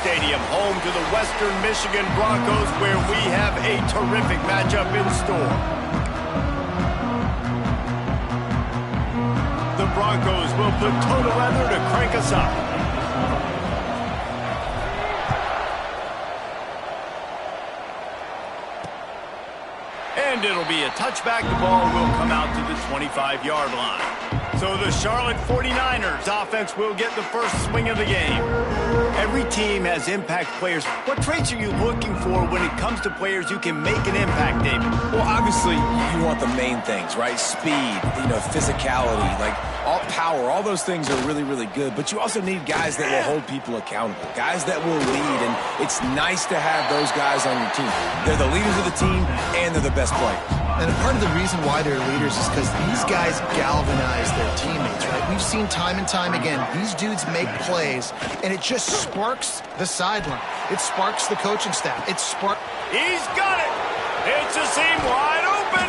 Stadium, home to the Western Michigan Broncos, where we have a terrific matchup in store. The Broncos will put total leather to crank us up. And it'll be a touchback. The ball will come out to the 25-yard line. So the Charlotte 49ers offense will get the first swing of the game. Every team has impact players. What traits are you looking for when it comes to players who can make an impact, David? Well, obviously, you want the main things, right? Speed, physicality, like all power. All those things are really, really good. But you also need guys that will hold people accountable, guys that will lead. And it's nice to have those guys on your team. They're the leaders of the team, and they're the best players. And part of the reason why they're leaders is because these guys galvanize their teammates, right? We've seen time and time again, these dudes make plays, and it just sparks the sideline. It sparks the coaching staff. He's got it! It's a seam wide open!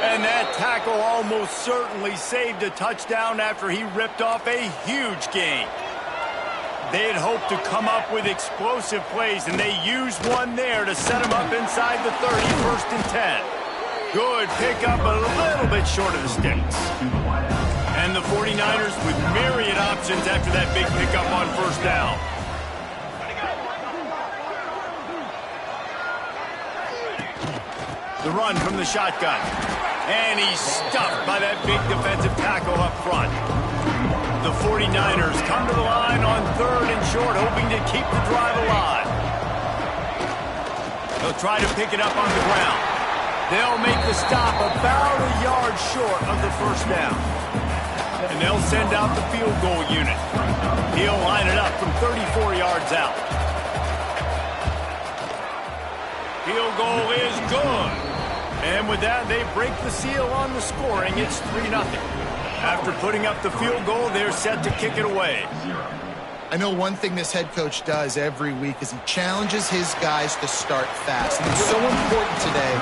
And that tackle almost certainly saved a touchdown after he ripped off a huge gain. They had hoped to come up with explosive plays, and they used one there to set him up inside the 30, 1st and 10. Good pickup, a little bit short of the sticks. And the 49ers with myriad options after that big pickup on 1st down. The run from the shotgun. And he's stuffed by that big defensive tackle up front. The 49ers come to the line on 3rd and short, hoping to keep the drive alive. They'll try to pick it up on the ground. They'll make the stop about a yard short of the 1st down. And they'll send out the field goal unit. He'll line it up from 34 yards out. Field goal is good. And with that, they break the seal on the scoring. It's 3-0. After putting up the field goal, they're set to kick it away. I know one thing this head coach does every week is he challenges his guys to start fast. And it's so important today,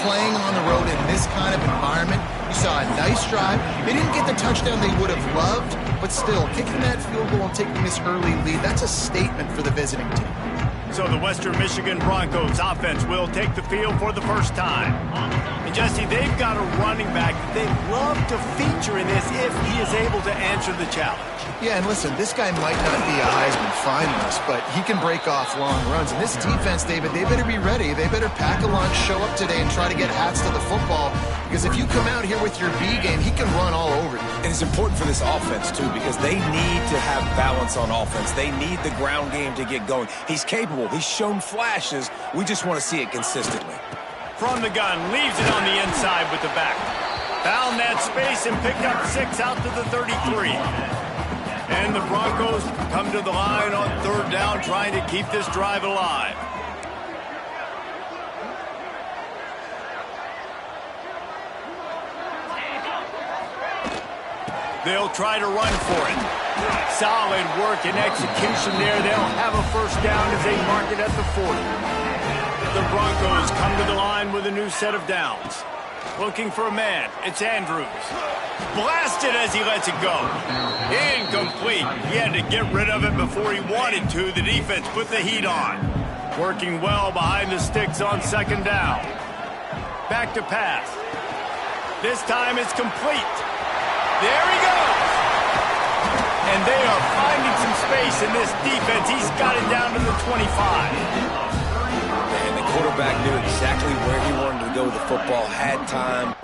playing on the road in this kind of environment. You saw a nice drive. They didn't get the touchdown they would have loved, but still, kicking that field goal and taking this early lead, that's a statement for the visiting team. So the Western Michigan Broncos offense will take the field for the first time. And Jesse, they've got a running back that they'd love to feature in this if he is able to answer the challenge. Yeah, and listen, this guy might not be a Heisman finalist, but he can break off long runs. And this defense, David, they better be ready. They better pack a lunch, show up today, and try to get hats to the football. Because if you come out here with your B game, he can run all over you. And it's important for this offense, too, because they need to have balance on offense. They need the ground game to get going. He's capable. He's shown flashes. We just want to see it consistently. From the gun, leaves it on the inside with the back. Found that space and picked up 6 out to the 33. And the Broncos come to the line on 3rd down, trying to keep this drive alive. They'll try to run for it. Solid work and execution there. They'll have a 1st down as they mark it at the 40. The Broncos come to the line with a new set of downs. Looking for a man. It's Andrews. Blasted as he lets it go. Incomplete. He had to get rid of it before he wanted to. The defense put the heat on. Working well behind the sticks on 2nd down. Back to pass. This time it's complete. There he goes. And they are finding some space in this defense. He's got it down to the 25. And the quarterback knew exactly where he wanted to go with the football, had time.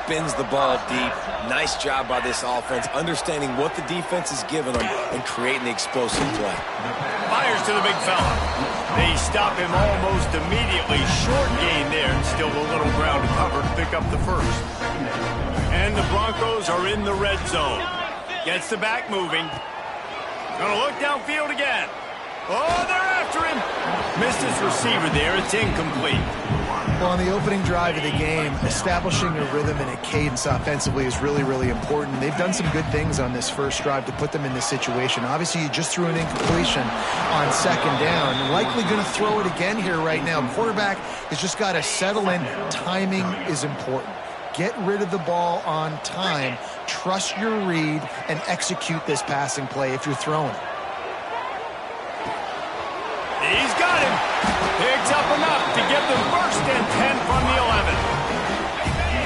Spins the ball deep. Nice job by this offense, understanding what the defense is giving them and creating the explosive play. Fires to the big fella. They stop him almost immediately. Short gain there, and still a little ground to cover to pick up the 1st. And the Broncos are in the red zone. Gets the back moving. Gonna look downfield again. Oh, they're after him. Missed his receiver there. It's incomplete. Well, on the opening drive of the game, establishing a rhythm and a cadence offensively is really, really important. They've done some good things on this first drive to put them in this situation. Obviously, you just threw an incompletion on second down. Likely going to throw it again here right now. Quarterback has just got to settle in. Timing is important. Get rid of the ball on time. Trust your read and execute this passing play if you're throwing it. He's got him. Picks up enough to get the first and 10 from the 11.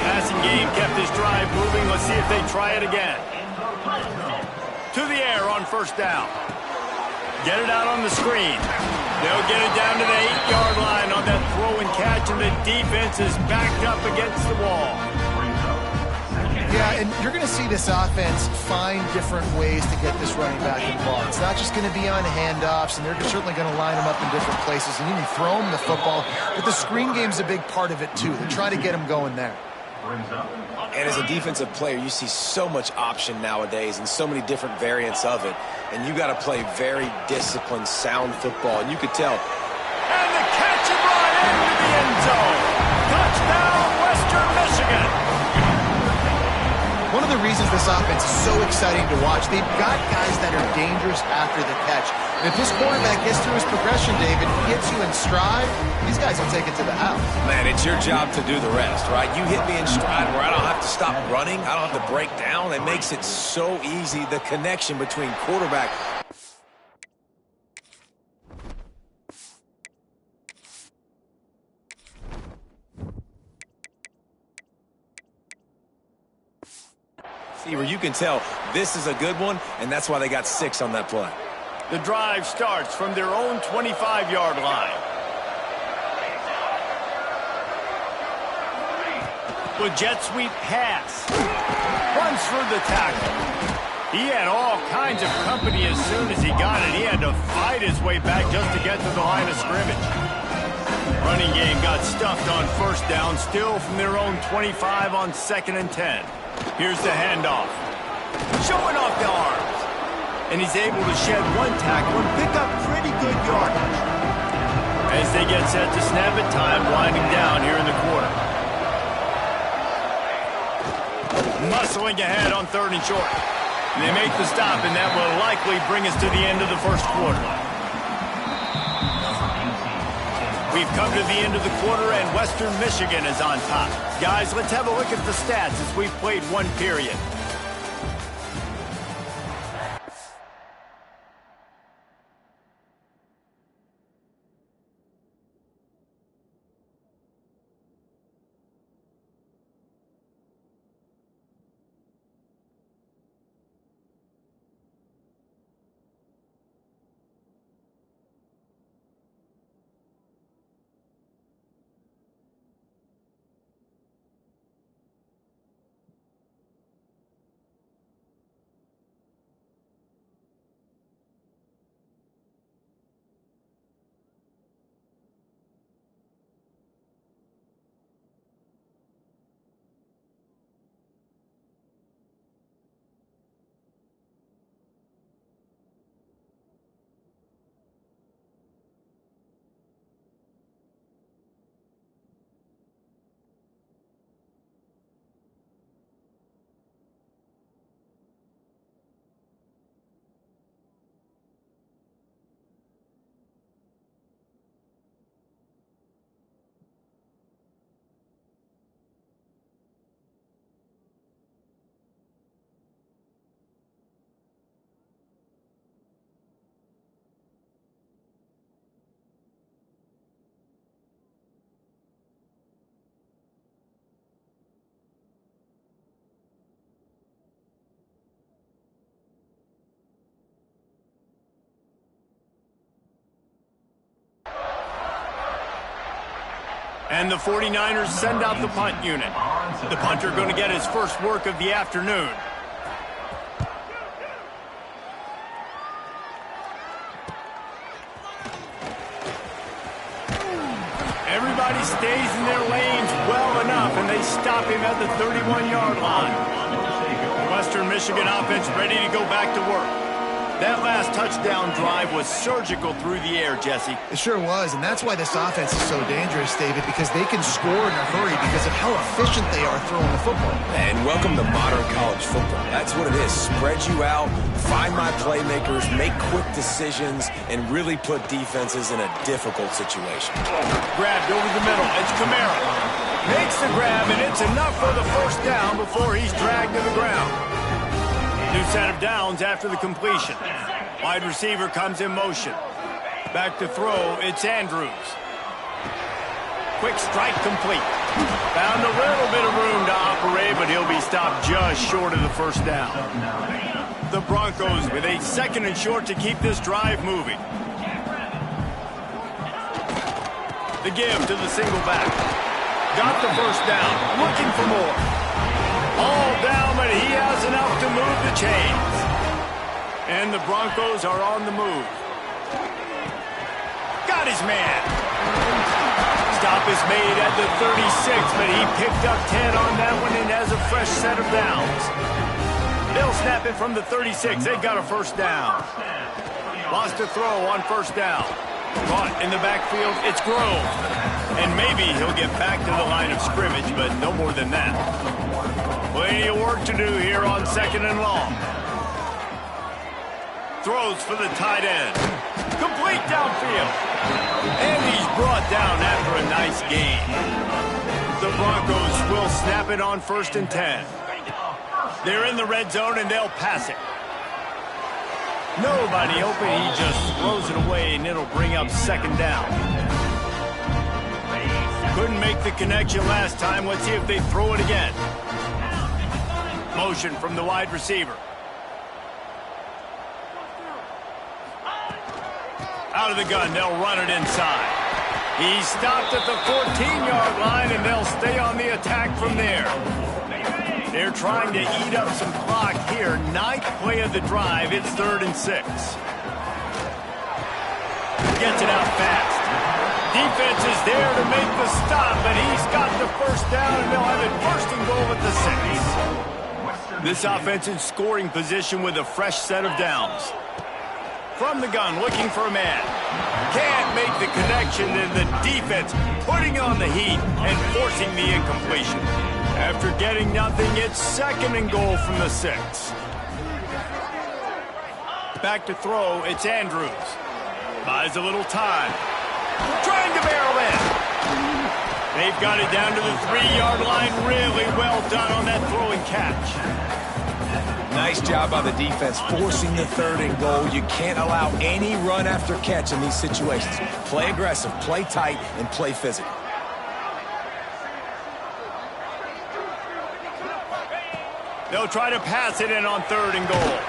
Passing game kept this drive moving. Let's see if they try it again. To the air on first down. Get it out on the screen. They'll get it down to the 8-yard line on that throw and catch, and the defense is backed up against the wall. Yeah, and you're going to see this offense find different ways to get this running back involved. It's not just going to be on handoffs, and they're certainly going to line them up in different places and even throw them the football. But the screen game's a big part of it, too. They're trying to get them going there. And as a defensive player, you see so much option nowadays and so many different variants of it. And you got to play very disciplined, sound football. And you could tell. And the catch is brought into the end zone. Touchdown, Western Michigan. One of the reasons this offense is so exciting to watch, they've got guys that are dangerous after the catch. And if this quarterback gets through his progression, David, gets you in stride, these guys will take it to the house. Man, it's your job to do the rest, right? You hit me in stride where I don't have to stop running. I don't have to break down. It makes it so easy, the connection between quarterback. Where you can tell this is a good one, and that's why they got 6 on that play. The drive starts from their own 25-yard line. With jet sweep pass. Runs through the tackle. He had all kinds of company as soon as he got it. He had to fight his way back just to get to the line of scrimmage. Running game got stuffed on first down, still from their own 25 on 2nd and 10. Here's the handoff. Showing off the arms. And he's able to shed one tackle and pick up pretty good yardage. As they get set to snap it, time winding down here in the quarter. Muscling ahead on 3rd and short. And they make the stop, and that will likely bring us to the end of the first quarter. We've come to the end of the quarter, and Western Michigan is on top. Guys, let's have a look at the stats as we've played one period. And the 49ers send out the punt unit. The punter going to get his first work of the afternoon. Everybody stays in their lanes well enough, and they stop him at the 31-yard line. Western Michigan offense ready to go back to work. That last touchdown drive was surgical through the air, Jesse. It sure was, and that's why this offense is so dangerous, David, because they can score in a hurry because of how efficient they are throwing the football. And welcome to modern college football. That's what it is. Spread you out, find my playmakers, make quick decisions, and really put defenses in a difficult situation. Grabbed over the middle. It's Kamara. Makes the grab, and it's enough for the first down before he's dragged to the ground. New set of downs after the completion. Wide receiver comes in motion. Back to throw, it's Andrews. Quick strike complete. Found a little bit of room to operate, but he'll be stopped just short of the first down. The Broncos with a 2nd and short to keep this drive moving. The give to the single back. Got the first down, looking for more. All down, but he has enough to move the chains. And the Broncos are on the move. Got his man. Stop is made at the 36, but he picked up 10 on that one and has a fresh set of downs. They'll snap it from the 36. They've got a first down. Lost to throw on first down. Caught in the backfield, it's Grove. And maybe he'll get back to the line of scrimmage, but no more than that. Plenty of work to do here on 2nd and long. Throws for the tight end. Complete downfield. And he's brought down after a nice gain. The Broncos will snap it on 1st and 10. They're in the red zone and they'll pass it. Nobody open, he just throws it away and it'll bring up 2nd down. Couldn't make the connection last time. Let's see if they throw it again. Motion from the wide receiver. Out of the gun, they'll run it inside. He stopped at the 14-yard line, and they'll stay on the attack from there. They're trying to eat up some clock here. 9th play of the drive. It's 3rd and 6. Gets it out fast. Defense is there to make the stop, but he's got the first down, and they'll have it 1st and goal at the 6. This offense in scoring position with a fresh set of downs. From the gun, looking for a man. Can't make the connection, and the defense putting on the heat and forcing the incompletion. After getting nothing, it's 2nd and goal from the 6. Back to throw, it's Andrews. Buys a little time. Trying to barrel in. They've got it down to the 3-yard line. Really well done on that throw and catch. Nice job by the defense forcing the 3rd and goal. You can't allow any run after catch in these situations. Play aggressive, play tight, and play physical. They'll try to pass it in on 3rd and goal.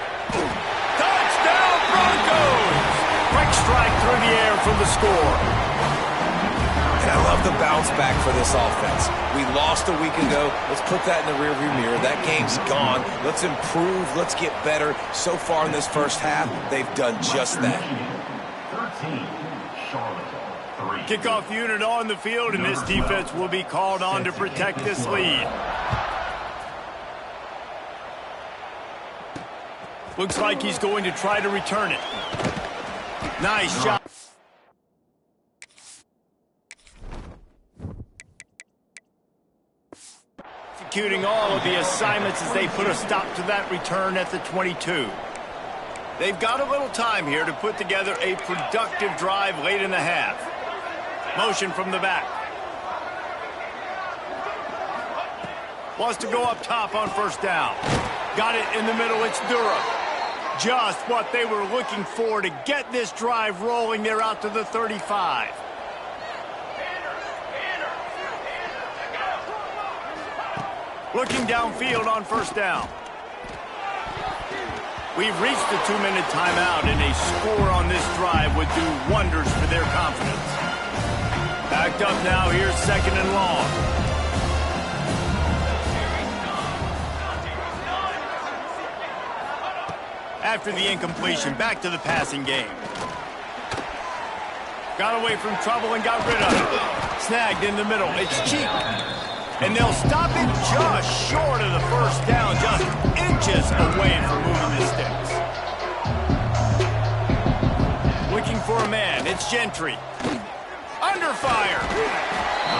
Touchdown, Broncos! Quick strike through the air for the score. And I love the bounce back for this offense. We lost a week ago. Let's put that in the rearview mirror. That game's gone. Let's improve. Let's get better. So far in this first half, they've done just that. 13, Charlotte, 3. Kickoff unit on the field, and this defense will be called on to protect this lead. Looks like he's going to try to return it. Nice shot. Executing all of the assignments as they put a stop to that return at the 22. They've got a little time here to put together a productive drive late in the half. Motion from the back. Wants to go up top on 1st down. Got it in the middle, it's Durham. Just what they were looking for to get this drive rolling. They're out to the 35. Looking downfield on 1st down. We've reached the 2-minute timeout, and a score on this drive would do wonders for their confidence. Backed up now, here's 2nd and long. After the incompletion, back to the passing game. Got away from trouble and got rid of it. Snagged in the middle, it's Cheek. And they'll stop it just short of the 1st down, just inches away from moving the sticks. looking for a man. It's Gentry. Under fire.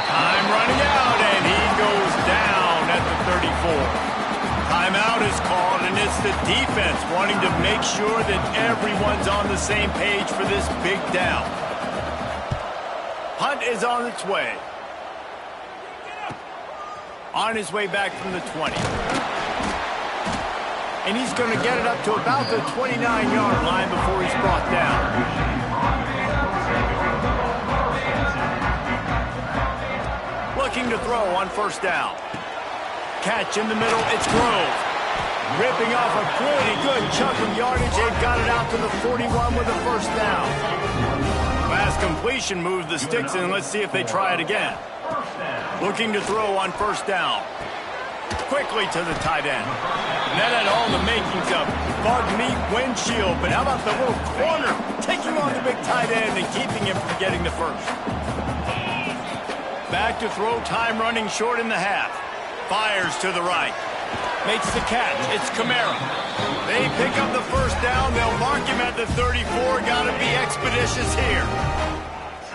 Time running out, and he goes down at the 34. Timeout is called, and it's the defense wanting to make sure that everyone's on the same page for this big down. Punt is on its way. On his way back from the 20. And he's going to get it up to about the 29-yard line before he's brought down. Looking to throw on first down. Catch in the middle, it's Grove. Ripping off a pretty good chunk of yardage. They've got it out to the 41 with a first down. Last completion moved the sticks in. Let's see if they try it again. Looking to throw on first down. Quickly to the tight end. And that had all the makings of bug meat windshield. But how about the little corner taking on the big tight end and keeping him from getting the first? Back to throw, time running short in the half. Fires to the right. Makes the catch. It's Kamara. They pick up the first down. They'll mark him at the 34. Got to be expeditious here.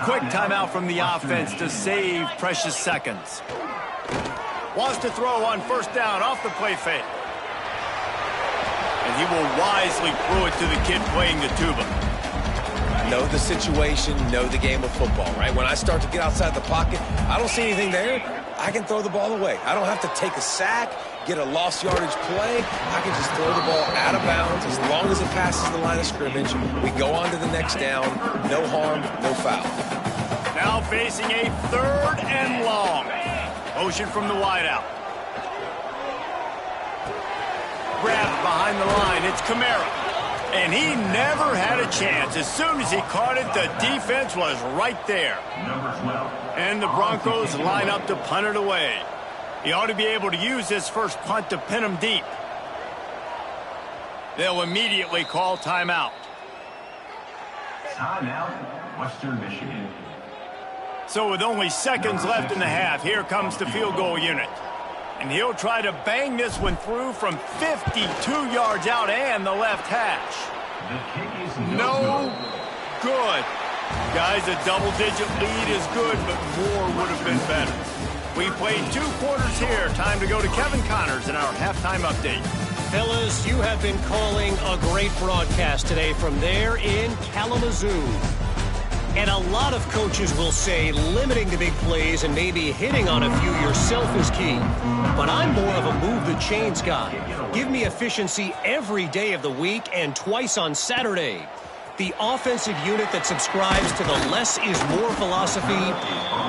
Quick timeout from the offense to save precious seconds. Wants to throw on first down off the play fake. And he will wisely throw it to the kid playing the tuba. Know the situation, know the game of football, right? When I start to get outside the pocket, I don't see anything there. I can throw the ball away. I don't have to take a sack, get a lost yardage play. I can just throw the ball out of bounds as long as it passes the line of scrimmage. We go on to the next down. No harm, no foul. Now facing a 3rd and long. Motion from the wideout. Grabbed behind the line. It's Kamara. And he never had a chance. As soon as he caught it, the defense was right there. And the Broncos line up to punt it away. He ought to be able to use this first punt to pin him deep. They'll immediately call timeout. Timeout, Western Michigan. So with only seconds left in the half, here comes the field goal unit. And he'll try to bang this one through from 52 yards out and the left hash. The kick is no good. Guys, a double-digit lead is good, but more would have been better. We played 2 quarters here. Time to go to Kevin Connors in our halftime update. Fellas, you have been calling a great broadcast today from there in Kalamazoo. And a lot of coaches will say limiting the big plays and maybe hitting on a few yourself is key. But I'm more of a move the chains guy. Give me efficiency every day of the week and twice on Saturday. The offensive unit that subscribes to the less is more philosophy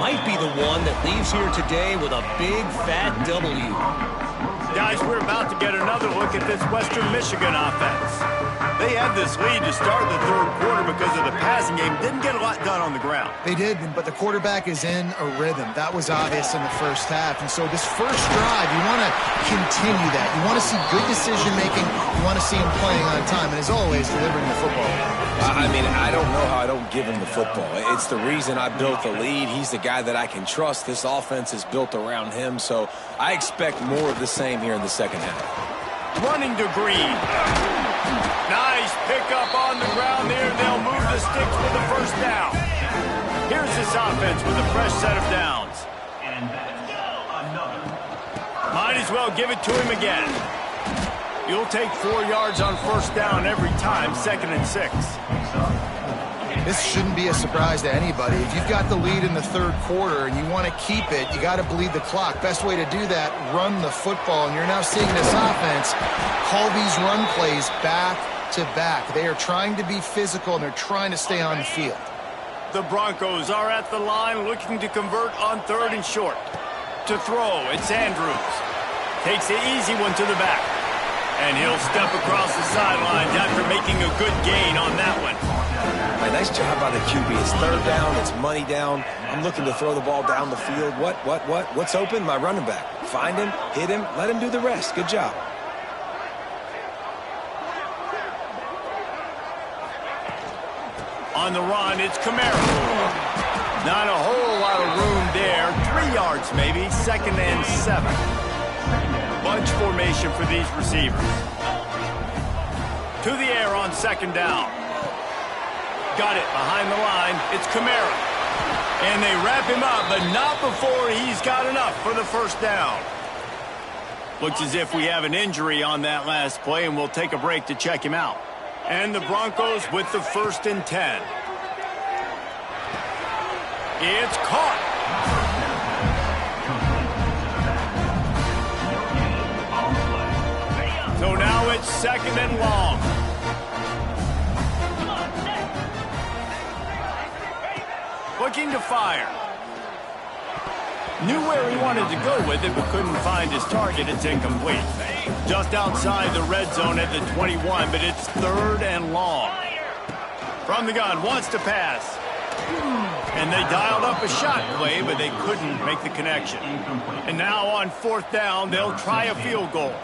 might be the one that leaves here today with a big fat W. Guys, we're about to get another look at this Western Michigan offense. They had this lead to start the 3rd quarter because of the passing game. Didn't get a lot done on the ground. They did, but the quarterback is in a rhythm. That was obvious in the first half. And so this first drive, you want to continue that. You want to see good decision-making. You want to see him playing on time. And as always, delivering the football. I mean, I don't know how I don't give him the football. It's the reason I built the lead. He's the guy that I can trust. This offense is built around him. So I expect more of the same here in the second half. Running to Green. Nice pickup on the ground there. They'll move the sticks with the first down. Here's this offense with a fresh set of downs. And another. Might as well give it to him again. You'll take 4 yards on first down every time, 2nd and 6. This shouldn't be a surprise to anybody. If you've got the lead in the 3rd quarter and you want to keep it, you got to bleed the clock. Best way to do that, run the football. And you're now seeing this offense call these run plays back to back. They are trying to be physical, and they're trying to stay on the field. The Broncos are at the line looking to convert on 3rd and short. To throw, it's Andrews. Takes the easy one to the back. And he'll step across the sidelines after making a good gain on that one. Nice job by the QB. It's 3rd down. It's money down. I'm looking to throw the ball down the field. What's open? My running back. Find him, hit him, let him do the rest. Good job. On the run, it's Kamara. Not a whole lot of room there. 3 yards maybe, 2nd and 7. Bunch formation for these receivers. To the air on 2nd down. got it behind the line. It's Kamara. And they wrap him up, but not before he's got enough for the first down. Looks as if we have an injury on that last play, and we'll take a break to check him out. And the Broncos with the 1st and 10. It's caught. So now it's 2nd and long. Looking to fire. Knew where he wanted to go with it, but couldn't find his target. It's incomplete. Just outside the red zone at the 21, but it's 3rd and long. From the gun, wants to pass. And they dialed up a shot play, but they couldn't make the connection. And now on 4th down, they'll try a field goal.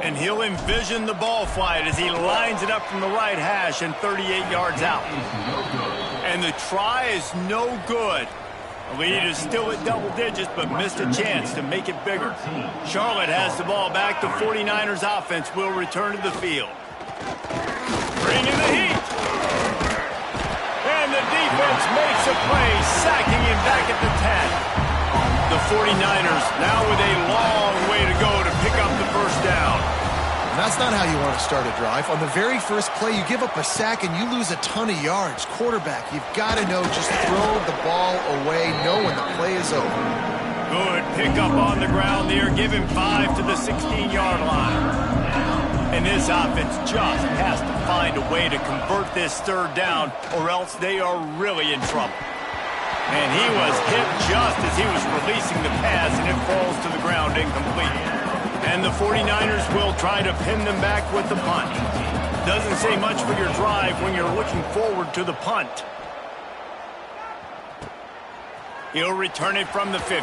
And he'll envision the ball flight as he lines it up from the right hash and 38 yards out. And the try is no good. The lead is still at double digits, but missed a chance to make it bigger. Charlotte has the ball back. The 49ers offense will return to the field. Bring in the heat. And the defense makes a play, sacking him back at the 10. The 49ers now with a long way to go to pick up the first down. And that's not how you want to start a drive. On the very first play, you give up a sack and you lose a ton of yards. Quarterback, you've got to know, just throw the ball away, know when the play is over. Good pickup on the ground there. Give him 5 to the 16-yard line. And this offense just has to find a way to convert this 3rd down, or else they are really in trouble. And he was hit just as he was releasing the pass, and it falls to the ground incomplete. And the 49ers will try to pin them back with the punt. Doesn't say much for your drive when you're looking forward to the punt. He'll return it from the 50.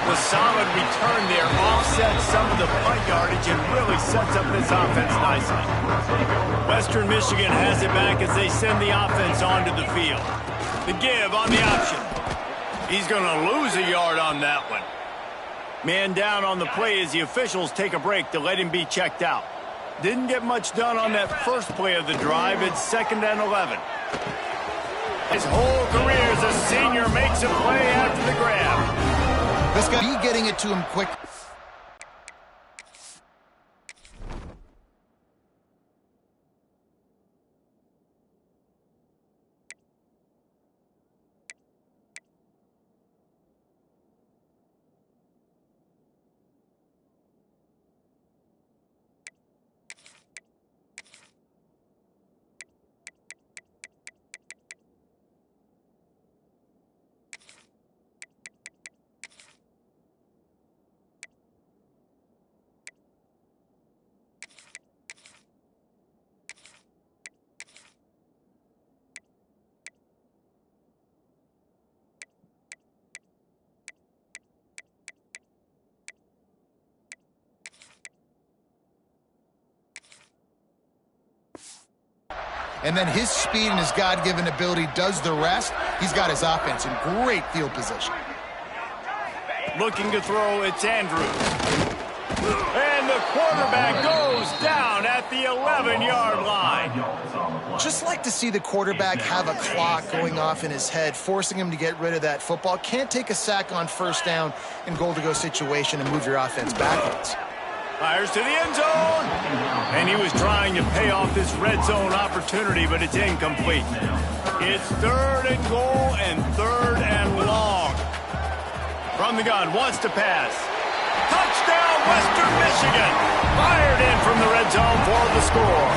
The solid return there offsets some of the punt yardage and really sets up this offense nicely. Western Michigan has it back as they send the offense onto the field. The give on the option. He's going to lose a yard on that one. Man down on the play as the officials take a break to let him be checked out. Didn't get much done on that first play of the drive. It's 2nd and 11. His whole career as a senior makes a play after the grab. This guy, be getting it to him quick. And then his speed and his God-given ability does the rest. He's got his offense in great field position. Looking to throw, it's Andrews. And the quarterback goes down at the 11-yard line. Just like to see the quarterback have a clock going off in his head, forcing him to get rid of that football. Can't take a sack on 1st down in goal-to-go situation and move your offense backwards. Fires to the end zone. And he was trying to pay off this red zone opportunity, but it's incomplete. It's 3rd and goal and 3rd and long. From the gun, wants to pass. Touchdown, Western Michigan. Fired in from the red zone for the score.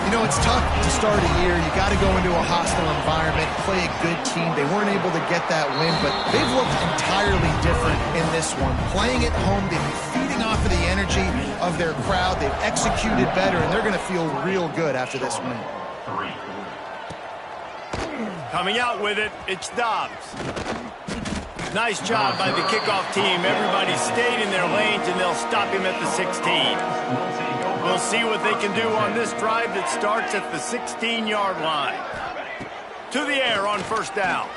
You know, it's tough to start a year. You got to go into a hostile environment, play a good team. They weren't able to get that win, but they've looked entirely different in this one. Playing at home, they've been feeding off of the energy of their crowd. They've executed better, and they're going to feel real good after this win. Coming out with it, it's Dobbs. Nice job by the kickoff team. Everybody stayed in their lanes, and they'll stop him at the 16. We'll see what they can do on this drive that starts at the 16-yard line. To the air on 1st down.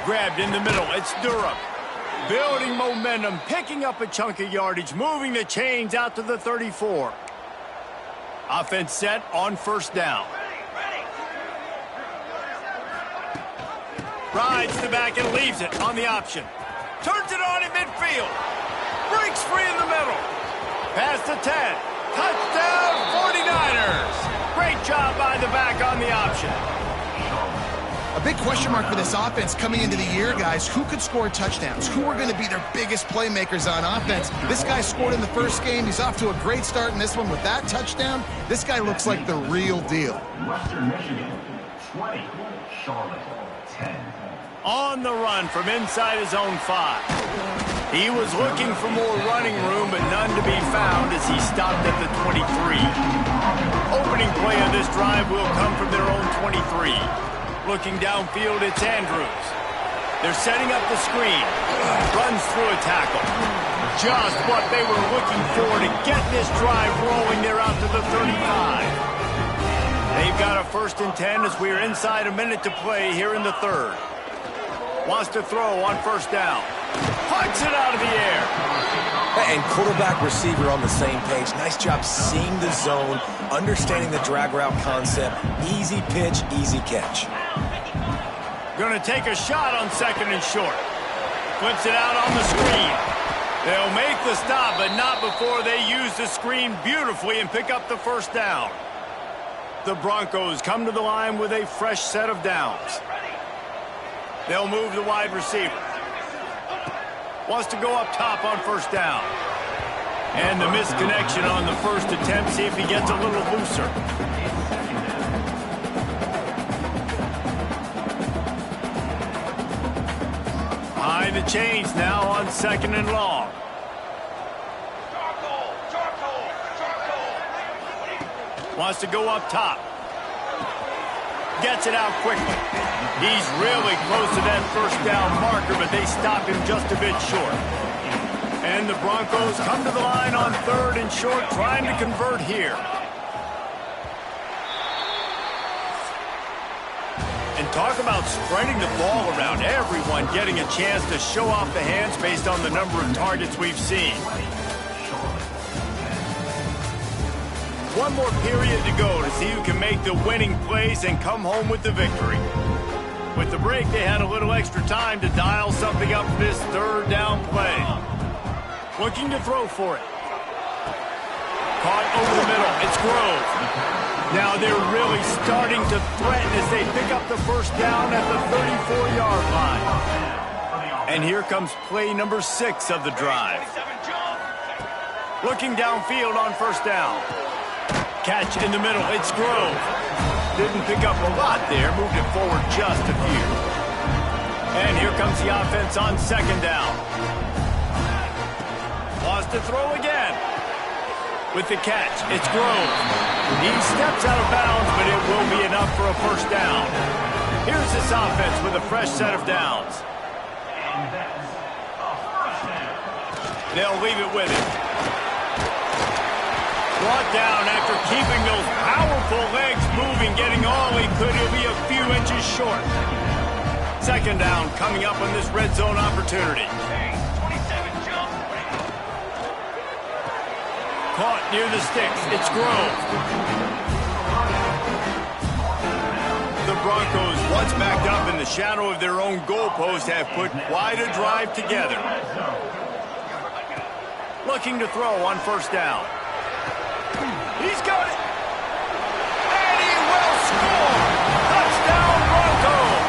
Grabbed in the middle. It's Durham. Building momentum, picking up a chunk of yardage, moving the chains out to the 34. Offense set on first down. Rides the back and leaves it on the option. Turns it on in midfield. Breaks free in the middle. Past the 10. Touchdown 49ers. Great job by the back on the option. A big question mark for this offense coming into the year, guys. Who could score touchdowns? Who are going to be their biggest playmakers on offense? This guy scored in the first game. He's off to a great start in this one with that touchdown. This guy looks like the real deal. Western Michigan, 20. Charlotte, 10. On the run from inside his own 5. He was looking for more running room, but none to be found as he stopped at the 23. Opening play of this drive will come from their own 23. Looking downfield, it's Andrews. They're setting up the screen. Runs through a tackle. Just what they were looking for to get this drive rolling. They're out to the 35. They've got a 1st and 10 as we are inside a minute to play here in the 3rd. Wants to throw on first down. Punts it out of the air. And quarterback receiver on the same page. Nice job seeing the zone, understanding the drag route concept. Easy pitch, easy catch. Going to take a shot on 2nd and short. Flips it out on the screen. They'll make the stop, but not before they use the screen beautifully and pick up the first down. The Broncos come to the line with a fresh set of downs. They'll move the wide receiver. Wants to go up top on first down. And the misconnection on the first attempt. See if he gets a little looser. Behind the chains now on 2nd and long. Wants to go up top. Gets it out quickly. He's really close to that first down marker, but they stop him just a bit short. And the Broncos come to the line on 3rd and short, trying to convert here. And talk about spreading the ball around, everyone getting a chance to show off the hands based on the number of targets we've seen. One more period to go to see who can make the winning plays and come home with the victory. With the break, they had a little extra time to dial something up for this 3rd down play. Looking to throw for it. Caught over the middle. It's Grove. Now they're really starting to threaten as they pick up the first down at the 34-yard line. And here comes play number 6 of the drive. Looking downfield on first down. Catch in the middle. It's Grove. Didn't pick up a lot there. Moved it forward just a few. And here comes the offense on 2nd down. Wants to throw again. With the catch, it's Grove. He steps out of bounds, but it will be enough for a first down. Here's this offense with a fresh set of downs. They'll leave it with him. Brought down after keeping those powerful legs moving, getting all he could. He'll be a few inches short. 2nd down coming up on this red zone opportunity. Caught near the sticks. It's Grove. The Broncos, once backed up in the shadow of their own goalpost, have put quite a drive together. Looking to throw on first down. He's got it. And he will score. Touchdown, Broncos.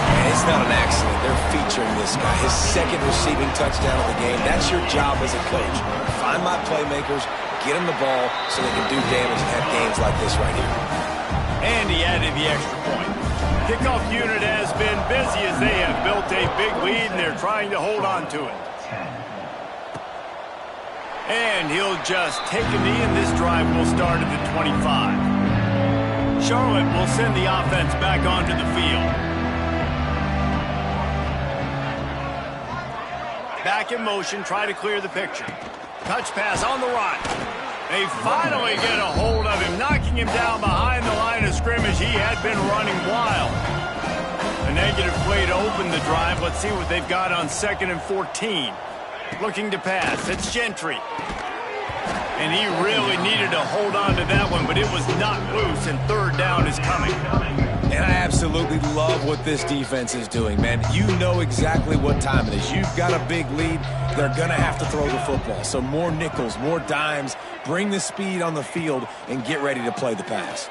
And it's not an accident. They're featuring this guy. His 2nd receiving touchdown of the game. That's your job as a coach. Find my playmakers, get them the ball so they can do damage and have games like this right here. And he added the extra point. Kickoff unit has been busy as they have built a big lead, and they're trying to hold on to it. And he'll just take a knee, and this drive will start at the 25. Charlotte will send the offense back onto the field. Back in motion, try to clear the picture. Touch pass on the run. They finally get a hold of him, knocking him down behind the line of scrimmage. He had been running wild. A negative play to open the drive. Let's see what they've got on 2nd and 14. Looking to pass. It's Gentry. And he really needed to hold on to that one, but it was not loose, and third down is coming. And I absolutely love what this defense is doing, man. You know exactly what time it is. You've got a big lead. They're going to have to throw the football. So more nickels, more dimes, bring the speed on the field, and get ready to play the pass.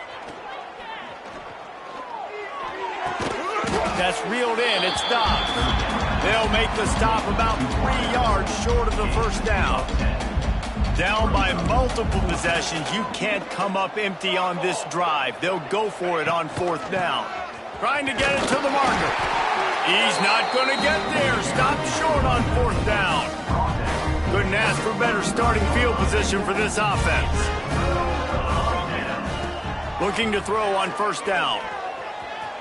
That's reeled in. It's Dobbs. They'll make the stop about 3 yards short of the first down. Down by multiple possessions, you can't come up empty on this drive. They'll go for it on fourth down. Trying to get it to the marker. He's not going to get there. Stopped short on fourth down. Couldn't ask for better starting field position for this offense. Looking to throw on first down.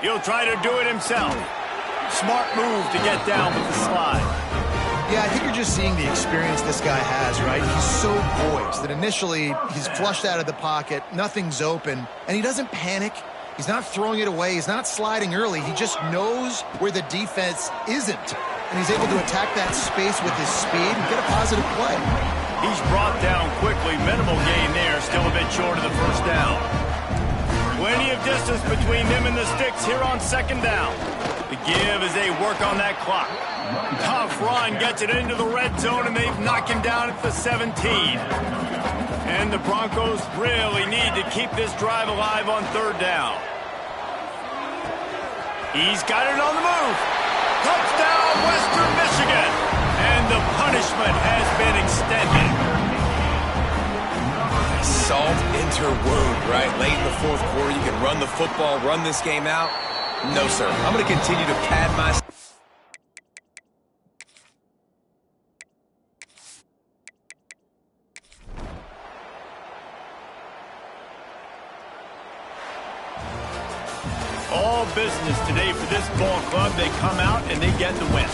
He'll try to do it himself. Smart move to get down with the slide. Yeah, I think you're just seeing the experience this guy has, right? He's so poised that initially he's flushed out of the pocket, nothing's open, and he doesn't panic. He's not throwing it away. He's not sliding early. He just knows where the defense isn't, and he's able to attack that space with his speed and get a positive play. He's brought down quickly. Minimal gain there, still a bit short of the first down. Plenty of distance between them and the sticks here on second down. The give as they work on that clock. Tough run gets it into the red zone, and they've knocked him down at the 17. And the Broncos really need to keep this drive alive on third down. He's got it on the move. Touchdown, Western Michigan. And the punishment has been extended. Salt into wound, right? Late in the fourth quarter, you can run the football, run this game out. No, sir. I'm going to continue to pad my... All business today for this ball club. They come out and they get the win.